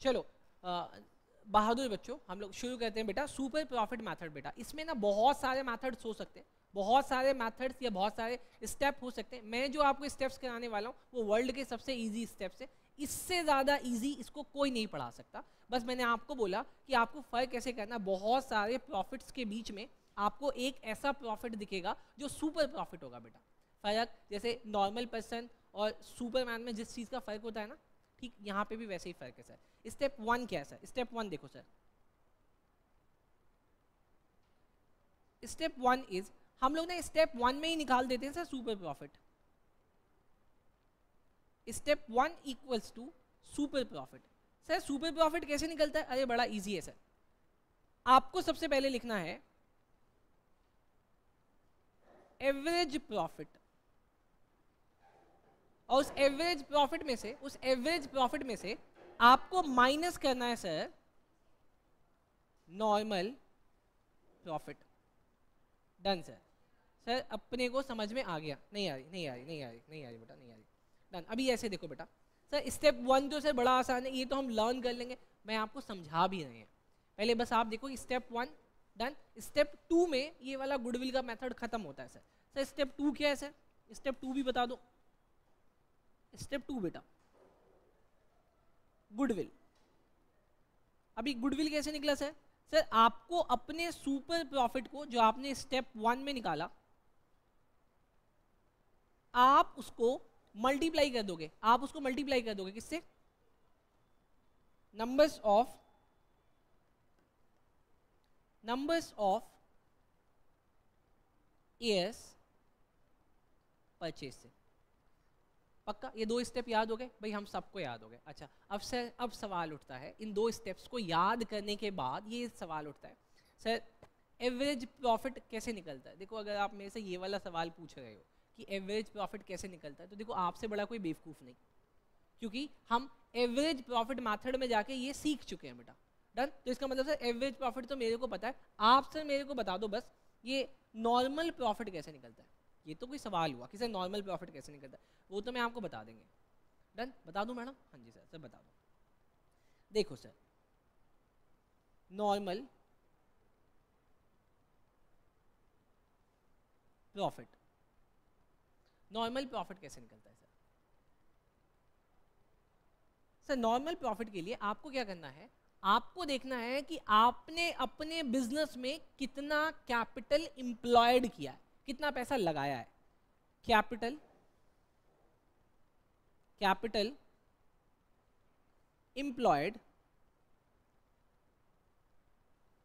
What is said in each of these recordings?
चलो बहादुर बच्चों, हम लोग शुरू करते हैं बेटा सुपर प्रॉफिट मेथड। बेटा इसमें ना बहुत सारे मेथड्स हो सकते हैं, बहुत सारे मेथड्स या बहुत सारे स्टेप हो सकते हैं। मैं जो आपको स्टेप्स कराने वाला हूँ वो वर्ल्ड के सबसे इजी स्टेप्स है, इससे ज़्यादा इजी इसको कोई नहीं पढ़ा सकता। बस मैंने आपको बोला कि आपको फ़र्क कैसे करना, बहुत सारे प्रॉफिट्स के बीच में आपको एक ऐसा प्रॉफिट दिखेगा जो सुपर प्रॉफिट होगा। बेटा फ़र्क जैसे नॉर्मल पर्सन और सुपरमैन में जिस चीज़ का फ़र्क होता है ना, ठीक यहाँ पे भी वैसे ही फ़र्क है सर। स्टेप 1 क्या है सर? स्टेप 1 देखो सर, स्टेप 1 इज, हम लोग ना स्टेप 1 में ही निकाल देते हैं sir super profit. Step 1 equals to super profit. Sir super profit कैसे निकलता है? अरे बड़ा इजी है सर। आपको सबसे पहले लिखना है एवरेज प्रॉफिट, और उस एवरेज प्रॉफिट में से आपको माइनस करना है sir normal profit. Done sir. Sir अपने को समझ में आ गया? नहीं आ रही बेटा, नहीं आ रही। डन। अभी ऐसे देखो बेटा सर, स्टेप 1 जो सर बड़ा आसान है, ये तो हम लर्न कर लेंगे, मैं आपको समझा भी रहे हैं। पहले बस आप देखो स्टेप 1 डन। स्टेप 2 में ये वाला गुडविल का मेथड खत्म होता है सर। सर स्टेप 2 क्या है सर? स्टेप 2 भी बता दो। स्टेप 2 बेटा गुडविल। अभी गुडविल कैसे निकला सर? सर आपको अपने सुपर प्रॉफिट को जो आपने स्टेप 1 में निकाला, आप उसको मल्टीप्लाई कर दोगे। आप उसको मल्टीप्लाई कर दोगे किससे? नंबर्स ऑफ ईयर्स परचेज से। पक्का? ये 2 स्टेप याद हो गए भाई? हम सबको याद हो गए। अच्छा अब सवाल उठता है, इन 2 स्टेप्स को याद करने के बाद ये सवाल उठता है सर एवरेज प्रॉफिट कैसे निकलता है? देखो अगर आप मेरे से ये वाला सवाल पूछ रहे हो कि एवरेज प्रॉफिट कैसे निकलता है, तो देखो आपसे बड़ा कोई बेवकूफ़ नहीं, क्योंकि हम एवरेज प्रॉफिट मेथड में जाके ये सीख चुके हैं बेटा। डन। तो इसका मतलब सर एवरेज प्रॉफिट तो मेरे को पता है, आप सर मेरे को बता दो बस ये नॉर्मल प्रॉफिट कैसे निकलता है। ये तो कोई सवाल हुआ कि सर नॉर्मल प्रॉफिट कैसे निकलता है, वो तो मैं आपको बता देंगे। डन। बता दूं मैडम? हाँ जी सर बता दो। देखो सर नॉर्मल प्रॉफिट कैसे निकलता है सर? सर नॉर्मल प्रॉफिट के लिए आपको क्या करना है, आपको देखना है कि आपने अपने बिजनेस में कितना कैपिटल इंप्लॉयड किया है, कितना पैसा लगाया है। कैपिटल इंप्लॉयड,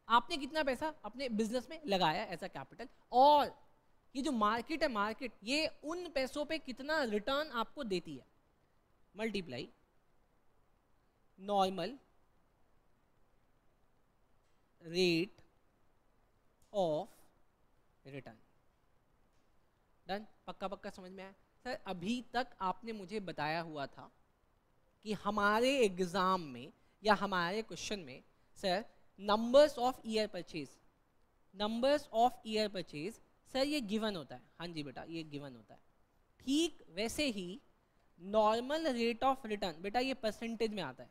आपने कितना पैसा अपने बिजनेस में लगाया एज अ कैपिटल, और ये जो मार्केट है, मार्केट ये उन पैसों पे कितना रिटर्न आपको देती है, multiply normal rate of return. Done. पक्का समझ में आया? सर अभी तक आपने मुझे बताया हुआ था कि हमारे एग्जाम में या हमारे क्वेश्चन में sir numbers of year purchase sir ये गिवन होता है। हाँ जी बेटा ये गिवन होता है। ठीक वैसे ही नॉर्मल रेट ऑफ रिटर्न बेटा ये परसेंटेज में आता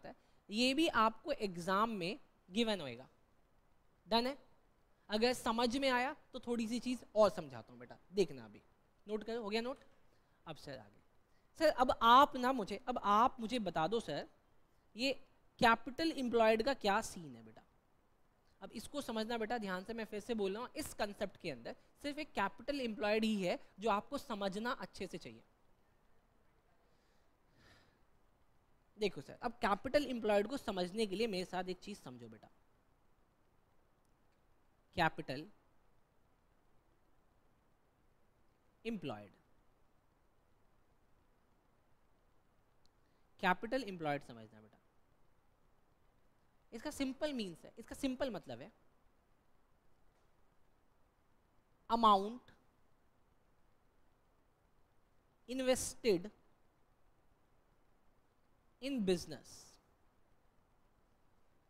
है, ये भी आपको एग्जाम में गिवन होएगा। डन है? अगर समझ में आया तो थोड़ी सी चीज और समझाता हूँ बेटा, देखना अभी। नोट करो, हो गया नोट? अब सर आगे। सर अब आप मुझे बता दो सर ये कैपिटल एम्प्लॉयड का क्या सीन है बेटा। अब इसको समझना बेटा ध्यान से, मैं फिर से बोल रहा हूँ, इस कंसेप्ट के अंदर सिर्फ एक कैपिटल एम्प्लॉयड ही है जो आपको समझना अच्छे से चाहिए। देखो सर अब कैपिटल एम्प्लॉयड को समझने के लिए मेरे साथ एक चीज समझो बेटा। कैपिटल एम्प्लॉयड समझना बेटा। इसका सिंपल मीन्स है, इसका सिंपल मतलब है अमाउंट इन्वेस्टेड इन बिजनेस।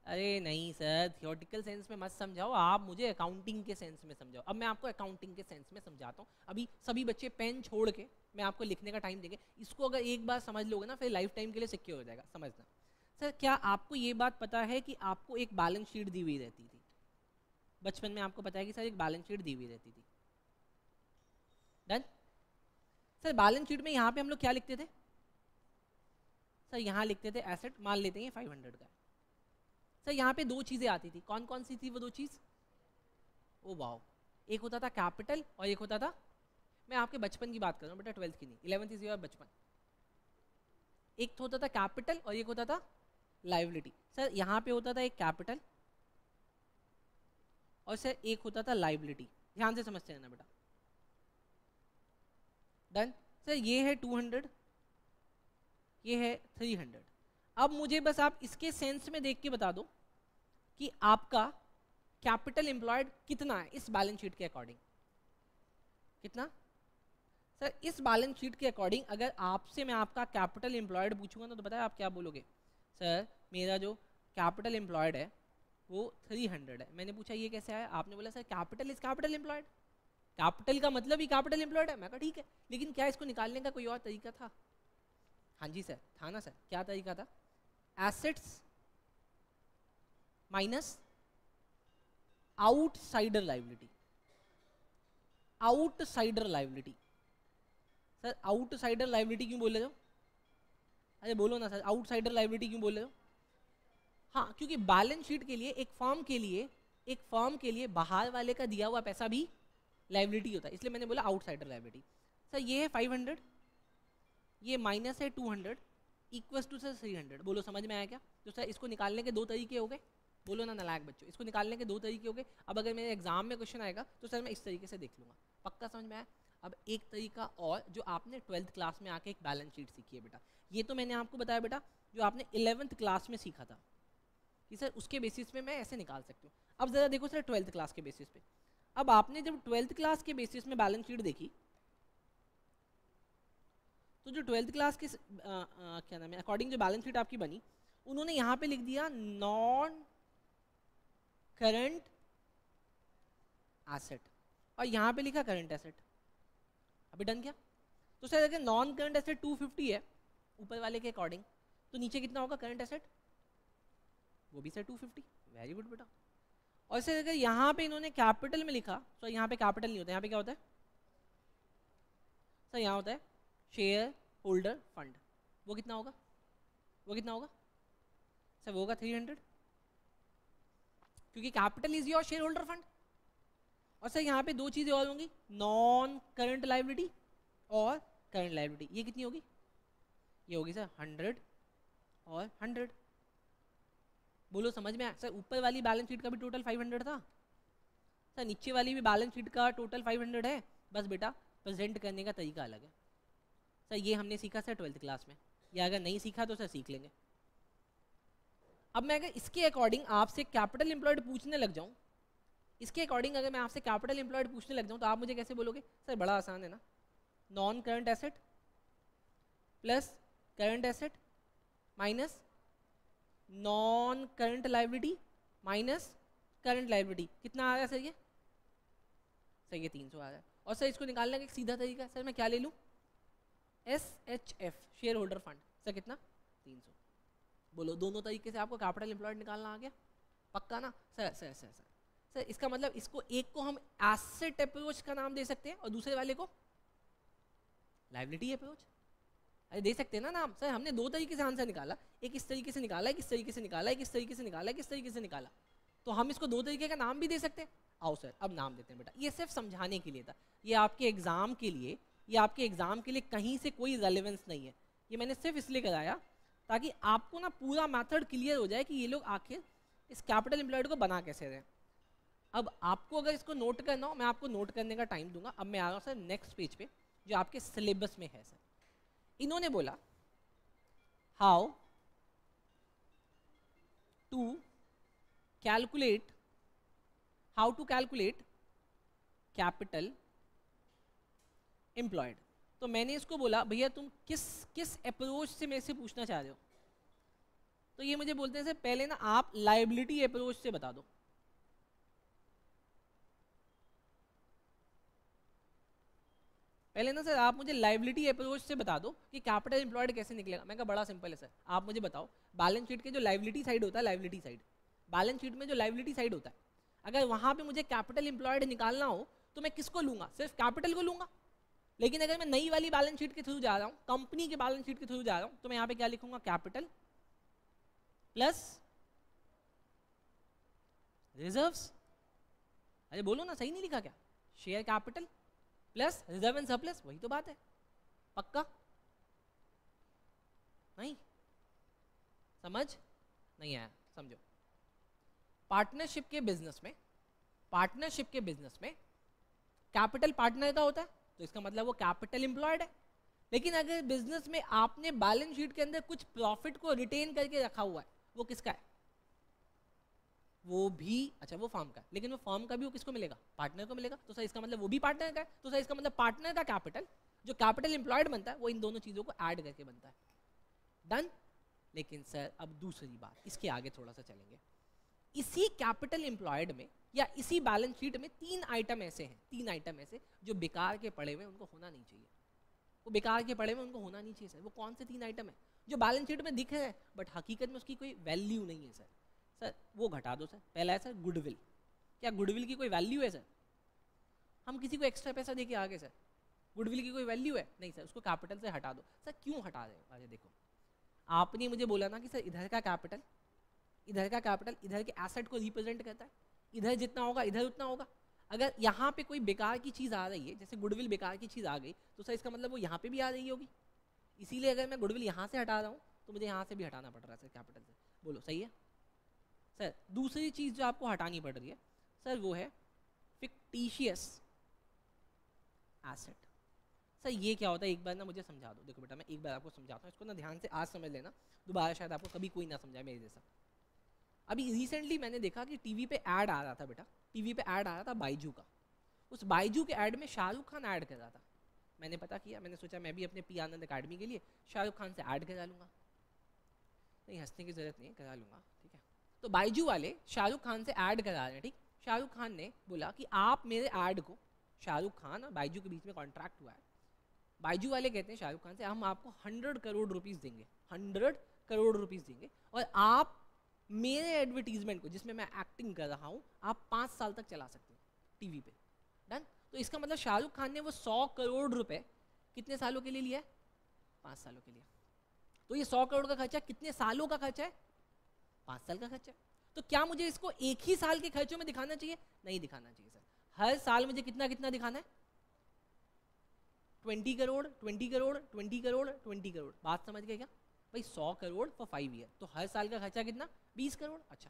अरे नहीं सर थियोरटिकल सेंस में मत समझाओ, आप मुझे अकाउंटिंग के सेंस में समझाओ। अब मैं आपको अकाउंटिंग के सेंस में समझाता हूँ। अभी सभी बच्चे पेन छोड़ के मैं आपको लिखने का टाइम देंगे, इसको अगर एक बार समझ लोगे ना फिर लाइफ टाइम के लिए सिक्योर हो जाएगा। समझना सर क्या आपको ये बात पता है कि आपको एक बैलेंस शीट दी हुई रहती थी? बचपन में आपको पता है कि सर एक बैलेंस शीट दी हुई रहती थी। डन। सर बैलेंस शीट में यहाँ पे हम लोग क्या लिखते थे? सर यहाँ लिखते थे एसेट, मान लेते हैं 500 का। सर यहाँ पे दो चीजें आती थी, कौन कौन सी थी वो दो चीज? ओ वाओ, एक होता था कैपिटल और एक होता था, मैं आपके बचपन की बात कर रहा हूँ बेटा, 12th की नहीं, 11th इज योर बचपन। एक तो होता था कैपिटल और एक होता था लाइबिलिटी। सर यहाँ पे होता था एक कैपिटल और सर एक होता था लाइबिलिटी। ध्यान से समझते रहना बेटा। डन। सर ये है 200, ये है 300। अब मुझे बस आप इसके सेंस में देख के बता दो कि आपका कैपिटल एम्प्लॉयड कितना है इस बैलेंस शीट के अकॉर्डिंग। कितना? सर इस बैलेंस शीट के अकॉर्डिंग अगर आपसे मैं आपका कैपिटल एम्प्लॉयड पूछूंगा ना तो बताया आप क्या बोलोगे? सर मेरा जो कैपिटल एम्प्लॉयड है वो 300 है। मैंने पूछा ये कैसे आया? आपने बोला sir capital is capital employed, capital का मतलब ही कैपिटल एम्प्लॉयड है। मैं कहा ठीक है, लेकिन क्या इसको निकालने का कोई और तरीका था? हाँ जी सर, था ना सर। क्या तरीका था? Assets minus outsider liability. Outsider liability. Sir outsider liability क्यों बोल रहे हो? अरे बोलो ना सर, आउटसाइडर लाइबिलिटी क्यों बोल रहे हो? हाँ, क्योंकि बैलेंस शीट के लिए एक फर्म के लिए बाहर वाले का दिया हुआ पैसा भी लाइबिलिटी होता है, इसलिए मैंने बोला आउटसाइडर लाइबिलिटी। सर ये है 500, ये माइनस है 200 इक्वल्स टू सर 300। बोलो समझ में आया क्या? तो सर इसको निकालने के दो तरीके हो गए। बोलो ना नालायक बच्चों, इसको निकालने के दो तरीके हो गए। अब अगर मेरे एग्जाम में क्वेश्चन आएगा तो सर मैं इस तरीके से देख लूंगा। पक्का समझ में आया? अब एक तरीका और, जो आपने 12th क्लास में आके एक बैलेंस शीट सीखी है बेटा, ये तो मैंने आपको बताया बेटा जो आपने 11th क्लास में सीखा था कि सर उसके बेसिस पे मैं ऐसे निकाल सकती हूँ। अब जरा देखो सर 12th क्लास के बेसिस पे। अब आपने जब 12th क्लास के बेसिस में बैलेंस शीट देखी तो जो 12th क्लास के क्या नाम है अकॉर्डिंग जो बैलेंस शीट आपकी बनी, उन्होंने यहाँ पे लिख दिया नॉन करंट एसेट और यहाँ पे लिखा करंट एसेट। अभी डन क्या? तो सर अगर नॉन करंट एसेट 250 है ऊपर वाले के अकॉर्डिंग, तो नीचे कितना होगा करंट एसेट? वो भी सर 250। वेरी गुड बेटा। और सर अगर यहाँ पे इन्होंने कैपिटल में लिखा, तो यहाँ पे कैपिटल नहीं होता, यहाँ पे क्या होता है? सर यहाँ होता है शेयर होल्डर फंड। वो कितना होगा? वो कितना होगा? सर वो होगा 300, क्योंकि capital is your share holder fund. और सर यहाँ पे दो चीजें और होंगी, नॉन करंट लाइबिलिटी और करंट लाइबिलिटी। ये कितनी होगी? ये होगी सर 100 और 100। बोलो समझ में आया? सर ऊपर वाली बैलेंस शीट का भी टोटल 500 था, सर नीचे वाली भी बैलेंस शीट का टोटल 500 है, बस बेटा प्रेजेंट करने का तरीका अलग है। सर ये हमने सीखा सर 12th क्लास में, या अगर नहीं सीखा तो सर सीख लेंगे। अब मैं अगर इसके अकॉर्डिंग आपसे कैपिटल एम्प्लॉयड पूछने लग जाऊं, इसके अकॉर्डिंग अगर मैं आपसे कैपिटल एम्प्लॉयड पूछने लग जाऊं तो आप मुझे कैसे बोलोगे? सर बड़ा आसान है ना, non current asset plus current asset minus non current liability minus current liability. कितना आ रहा है सर ये? सर ये 300 आ रहा है। और सर इसको निकालने का एक सीधा तरीका है, सर मैं क्या ले लूँ? SHF share holder fund. Sir कितना? 300। बोलो दोनों तरीके से आपको कैपिटल एम्प्लॉयड निकालना आ गया? पक्का ना? Sir sir sir sir sir इसका मतलब इसको एक को हम एसेट अप्रोच का नाम दे सकते हैं और दूसरे वाले को लाइबिलिटी अप्रोच। अरे दे सकते हैं ना नाम। सर हमने दो तरीके से आंसर निकाला, एक इस तरीके से निकाला, एक इस तरीके से निकाला, एक इस तरीके से निकाला, एक इस तरीके से निकाला, तो हम इसको दो तरीके का नाम भी दे सकते हैं। आओ सर अब नाम देते हैं बेटा। ये सिर्फ समझाने के लिए था, ये आपके एग्जाम के लिए, ये आपके एग्जाम के लिए कहीं से कोई रेलेवेंस नहीं है। ये मैंने सिर्फ इसलिए कराया ताकि आपको ना पूरा मेथड क्लियर हो जाए कि ये लोग आखिर इस कैपिटल एम्प्लॉयड को बना कैसे रहे। अब आपको अगर इसको नोट करना हो, मैं आपको नोट करने का टाइम दूंगा। अब मैं आ रहा हूँ सर नेक्स्ट पेज पे जो आपके सिलेबस में है। सर इन्होंने बोला how to calculate capital employed. तो मैंने इसको बोला भैया तुम किस अप्रोच से मेरे से पूछना चाह रहे हो? तो ये मुझे बोलते हैं सर पहले ना आप लायबिलिटी अप्रोच से बता दो। पहले ना सर आप मुझे लाइबिलिटी अप्रोच से बता दो कि कैपिटल एम्प्लॉयड कैसे निकलेगा। मैं कहा बड़ा सिंपल है सर, आप मुझे बताओ बैलेंस शीट के जो लाइबिलिटी साइड होता है, लाइबिलिटी साइड, बैलेंस शीट में जो लाइबिलिटी साइड होता है, अगर वहां पे मुझे कैपिटल एम्प्लॉयड निकालना हो तो मैं किसको लूंगा? सिर्फ कैपिटल को लूंगा। लेकिन अगर मैं नई वाली बैलेंस शीट के थ्रू जा रहा हूँ, कंपनी के बैलेंस शीट के थ्रू जा रहा हूँ, तो मैं यहाँ पे क्या लिखूंगा? Capital plus reserves. अरे बोलो ना, सही नहीं लिखा क्या? Share capital plus reserve and surplus, वही तो बात है। पक्का? नहीं समझ नहीं आया? समझो, पार्टनरशिप के बिजनेस में, पार्टनरशिप के बिजनेस में कैपिटल पार्टनर का होता है, तो इसका मतलब वो कैपिटल एम्प्लॉयड है। लेकिन अगर बिजनेस में आपने बैलेंस शीट के अंदर कुछ प्रॉफिट को रिटेन करके रखा हुआ है, वो किसका है? वो भी, अच्छा वो फर्म का है, लेकिन वो फर्म का भी वो किसको मिलेगा? पार्टनर को मिलेगा। तो सर इसका मतलब वो भी पार्टनर का है, तो सर इसका मतलब पार्टनर का कैपिटल जो कैपिटल एम्प्लॉयड बनता है वो इन दोनों चीजों को ऐड करके बनता है। डन? लेकिन सर अब दूसरी बात, इसके आगे थोड़ा सा चलेंगे। इसी कैपिटल एम्प्लॉयड में या इसी बैलेंस शीट में तीन आइटम ऐसे हैं, तीन आइटम ऐसे जो बेकार के पड़े हुए, उनको होना नहीं चाहिए। वो बेकार के पड़े हुए, उनको होना नहीं चाहिए सर। वो कौन से तीन आइटम है जो बैलेंस शीट में दिख रहे हैं बट हकीकत में उसकी कोई वैल्यू नहीं है सर? सर वो घटा दो सर। पहला है सर गुडविल। क्या गुडविल की कोई वैल्यू है सर? हम किसी को एक्स्ट्रा पैसा देके आगे सर, गुडविल की कोई वैल्यू है नहीं सर, उसको कैपिटल से हटा दो। सर क्यों हटा रहे हो? अरे देखो, आपने मुझे बोला ना कि सर इधर का कैपिटल, इधर का कैपिटल इधर के एसेट को रिप्रेजेंट करता है, इधर जितना होगा इधर उतना होगा। अगर यहाँ पे कोई बेकार की चीज़ आ रही है, जैसे गुडविल बेकार की चीज़ आ गई, तो सर इसका मतलब वो यहाँ पे भी आ रही होगी। इसीलिए अगर मैं गुडविल यहाँ से हटा रहा हूँ तो मुझे यहाँ से भी हटाना पड़ रहा है सर कैपिटल से। बोलो सही है? सर दूसरी चीज़ जो आपको हटानी पड़ रही है सर वो है फिक्टिशियस एसेट। सर ये क्या होता है, एक बार ना मुझे समझा दो। देखो बेटा, मैं एक बार आपको समझाता हूँ, इसको ना ध्यान से आज समझ लेना, दोबारा शायद आपको कभी कोई ना समझाए मेरे जैसा। अभी रिसेंटली मैंने देखा कि टीवी पे ऐड आ रहा था बेटा, टीवी पे ऐड आ रहा था बाइजू का। उस बाइजू के ऐड में शाहरुख खान ऐड कर रहा था। मैंने पता किया, मैंने सोचा मैं भी अपने पी आनंद अकेडमी के लिए शाहरुख खान से ऐड करा लूँगा। नहीं हंसने की ज़रूरत नहीं है, करा लूँगा, ठीक है। तो बाइजू वाले शाहरुख खान से ऐड करा रहे हैं, ठीक। शाहरुख खान ने बोला कि आप मेरे ऐड को, शाहरुख खान और बाइजू के बीच में कॉन्ट्रैक्ट हुआ है, बाइजू वाले कहते हैं शाहरुख खान से हम आपको 100 करोड़ रुपीस देंगे, 100 करोड़ रुपीस देंगे, और आप मेरे एडवर्टीजमेंट को जिसमें मैं एक्टिंग कर रहा हूँ आप 5 साल तक चला सकते हो टीवी पे। डन? तो इसका मतलब शाहरुख खान ने वो 100 करोड़ रुपए कितने सालों के लिए लिया है? 5 सालों के लिए। तो ये 100 करोड़ का खर्चा कितने सालों का खर्चा है? 5 साल का खर्चा। तो क्या मुझे इसको एक ही साल के खर्चों में दिखाना चाहिए? नहीं दिखाना चाहिए सर। हर साल मुझे कितना कितना दिखाना है? 20 करोड़ 20 करोड़ 20 करोड़ 20 करोड़। बात समझ गए क्या भाई? 100 करोड़ फॉर 5 ईयर, तो हर साल का खर्चा कितना? 20 करोड़। अच्छा,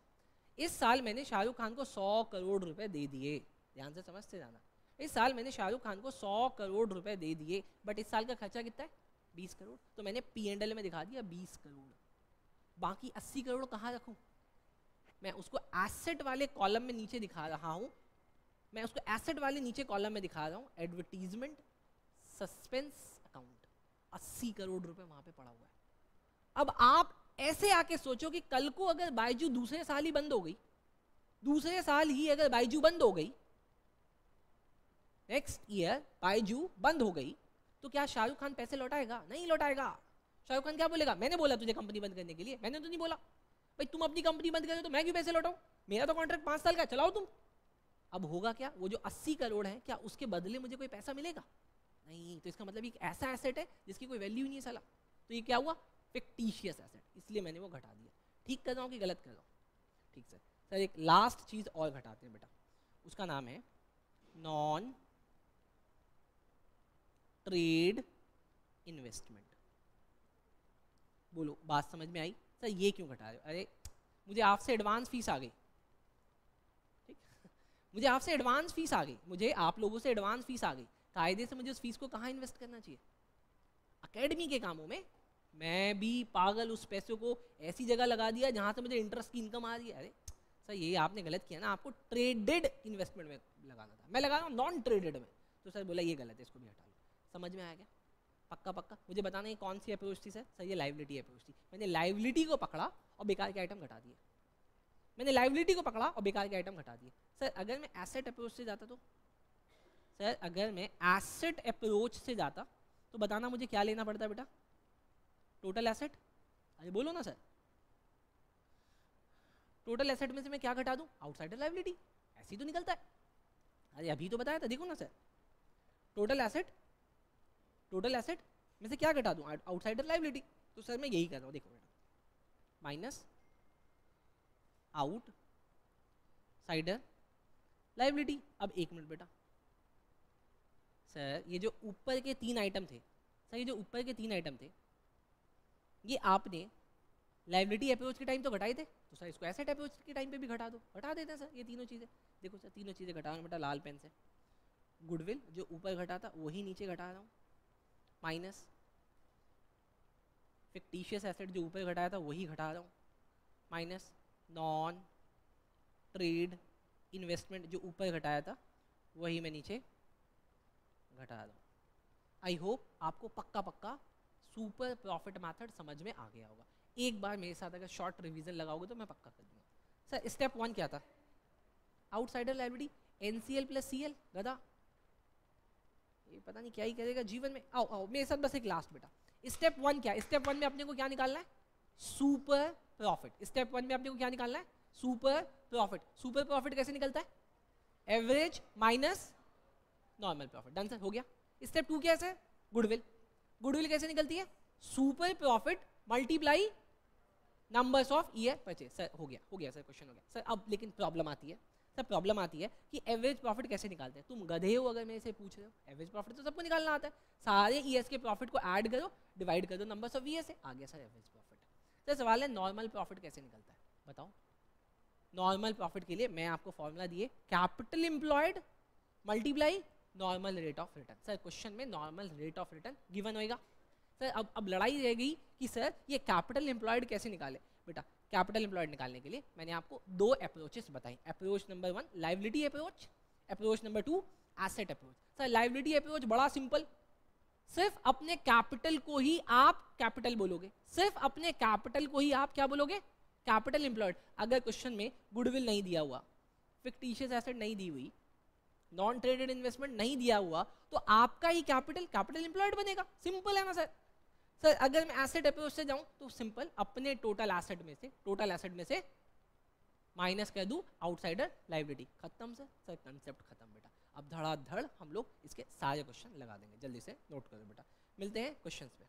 इस साल मैंने शाहरुख खान को 100 करोड़ रुपए दे दिए, ध्यान से समझते जाना। इस साल मैंने शाहरुख खान को 100 करोड़ रुपए दे दिए, बट इस साल का खर्चा कितना है? 20 करोड़। तो मैंने P&L में दिखा दिया 20 करोड़। बाकी 80 करोड़ कहाँ रखूं? मैं उसको एसेट वाले कॉलम में नीचे दिखा रहा हूं, मैं उसको एसेट वाले नीचे कॉलम में दिखा रहा हूं, एडवर्टीजमेंट सस्पेंस अकाउंट। 80 करोड़ रुपए वहां पे पड़ा हुआ है। अब आप ऐसे आके सोचो कि कल को अगर बाइजू दूसरे साल ही बंद हो गई, दूसरे साल ही अगर बाइजू बंद हो गई, नेक्स्ट ईयर बाइजू बंद हो गई, तो क्या शाहरुख खान पैसे लौटाएगा? नहीं लौटाएगा। शाहरुख खान क्या बोलेगा? मैंने बोला तुझे कंपनी बंद करने के लिए, मैंने तो नहीं बोला। भाई तुम अपनी कंपनी बंद करो तो मैं क्यों पैसे लौटाऊं? मेरा तो कॉन्ट्रैक्ट 5 साल का, चलाओ तुम। अब होगा क्या? वो जो 80 करोड़ है, क्या उसके बदले मुझे कोई पैसा मिलेगा? नहीं। तो इसका मतलब एक ऐसा एसेट है जिसकी कोई वैल्यू ही नहीं है साला। तो ये क्या हुआ? Fictitious asset. इसलिए मैंने वो घटा दिया। ठीक कर रहा हूँ कि गलत कर रहा हूँ? ठीक सर। सर एक लास्ट चीज और घटाते हैं बेटा, उसका नाम है नॉन ट्रेड इन्वेस्टमेंट। बोलो बात समझ में आई? सर ये क्यों घटा रहे हो? अरे मुझे आपसे एडवांस फीस आ गई, ठीक मुझे आपसे एडवांस फीस आ गई, मुझे आप लोगों से एडवांस फीस आ गई। कायदे से मुझे उस फीस को कहाँ इन्वेस्ट करना चाहिए? एकेडमी के कामों में। मैं भी पागल उस पैसे को ऐसी जगह लगा दिया जहां से मुझे इंटरेस्ट की इनकम आ रही है। अरे सर ये आपने गलत किया ना, आपको ट्रेडेड इन्वेस्टमेंट में लगाना था, मैं लगा रहा हूँ नॉन ट्रेडेड में। तो सर बोला ये गलत है, इसको भी हटा लो। समझ में आया क्या? पक्का पक्का मुझे बताना ये कौन सी अप्रोच थी सर? सर ये लाइबिलिटी अप्रोच थी। मैंने लाइबिलिटी को पकड़ा और बेकार के आइटम घटा दिए। मैंने लाइबिलिटी को पकड़ा और बेकार के आइटम घटा दिए। सर अगर मैं एसेट अप्रोच से जाता तो सर अगर मैं एसेट अप्रोच से जाता तो बताना मुझे क्या लेना पड़ता बेटा, टोटल एसेट। अरे बोलो ना सर, टोटल एसेट में से मैं क्या घटा दूं, आउटसाइडर लायबिलिटी, ऐसे ही तो निकलता है। अरे अभी तो बताया था, देखो ना सर, टोटल एसेट में से क्या घटा दूं, आउटसाइडर लायबिलिटी। तो सर मैं यही कर रहा हूं, देखो बेटा, माइनस आउट साइडर लायबिलिटी। अब एक मिनट बेटा, सर ये जो ऊपर के 3 आइटम थे, सर ये जो ऊपर के 3 आइटम थे, ये आपने लायबिलिटी अप्रोच के टाइम तो घटाए थे, तो सर इसको एसेट अप्रोच के टाइम पे भी घटा दो, घटा देते हैं सर ये तीनों चीज़ें। देखो सर तीनों चीज़ें घटा रहा हूँ बेटा लाल पेन से। गुडविल जो ऊपर घटा था वही नीचे घटा रहा हूँ, माइनस फिक्टिशियस एसेट जो ऊपर घटाया था वही घटा रहा हूँ, माइनस नॉन ट्रेड इन्वेस्टमेंट जो ऊपर घटाया था वही मैं नीचे घटा रहा हूँ। आई होप आपको पक्का पक्का सुपर प्रॉफिट मेथड समझ में आ गया होगा। एक बार मेरे साथ अगर शॉर्ट रिवीजन लगाओगे तो मैं पक्का कर दूंगा। सर स्टेप 1 क्या था, outsider liability, NCL plus CL. गधा ये पता नहीं क्या ही करेगा जीवन में। आओ आओ मेरे साथ बस एक लास्ट बेटा, स्टेप 1 क्या है, स्टेप 1 में अपने को क्या निकालना है, सुपर प्रॉफिट। स्टेप 1 में अपने को क्या निकालना है, सुपर प्रॉफिट। सुपर प्रॉफिट कैसे निकलता है, average minus normal profit. Done sir, हो गया। स्टेप 2 कैसे है, गुडविल। गुडविल कैसे निकलती है, super profit multiply numbers of year purchase. Sir हो गया सर, क्वेश्चन हो गया सर। अब लेकिन प्रॉब्लम आती है सर, प्रॉब्लम आती है कि एवरेज प्रॉफिट कैसे निकालते हैं। तुम गधे हो अगर मेरे से पूछ रहे हो, एवरेज प्रॉफिट तो सबको निकालना आता है। सारे ईयर्स के प्रॉफिट को ऐड करो, डिवाइड कर दो नंबर्स ऑफ ईयर से, आ गया सर एवरेज प्रॉफिट। सर सवाल है नॉर्मल प्रॉफिट कैसे निकलता है, बताओ। नॉर्मल प्रॉफिट के लिए मैं आपको फॉर्मूला दिए, capital employed multiply normal rate of return. Sir question में normal rate of return given होएगा। सर अब लड़ाई रह गई कि सर ये कैपिटल एम्प्लॉयड कैसे निकाले। बेटा कैपिटल एम्प्लॉयड निकालने के लिए मैंने आपको 2 अप्रोचेस बताई। Approach number 1 liability approach, approach number 2 asset approach. Sir liability approach बड़ा सिंपल, सिर्फ अपने कैपिटल को ही आप कैपिटल बोलोगे, सिर्फ अपने कैपिटल को ही आप क्या बोलोगे, कैपिटल एम्प्लॉयड। अगर क्वेश्चन में गुडविल नहीं दिया हुआ, फिक्टिशियस एसेट नहीं दी हुई, नॉन ट्रेडेड इन्वेस्टमेंट नहीं दिया हुआ, तो आपका ही कैपिटल एम्प्लॉयड बनेगा। सिंपल है ना सर। सर अगर मैं एसेट अप्रोच से जाऊं तो सिंपल, अपने टोटल एसेट में से माइनस कर दूं आउटसाइडर लायबिलिटी, खत्म सर। सर कंसेप्ट खत्म बेटा। अब धड़ाधड़ हम लोग इसके सारे क्वेश्चन लगा देंगे, जल्दी से नोट करो बेटा। मिलते हैं क्वेश्चंस पे।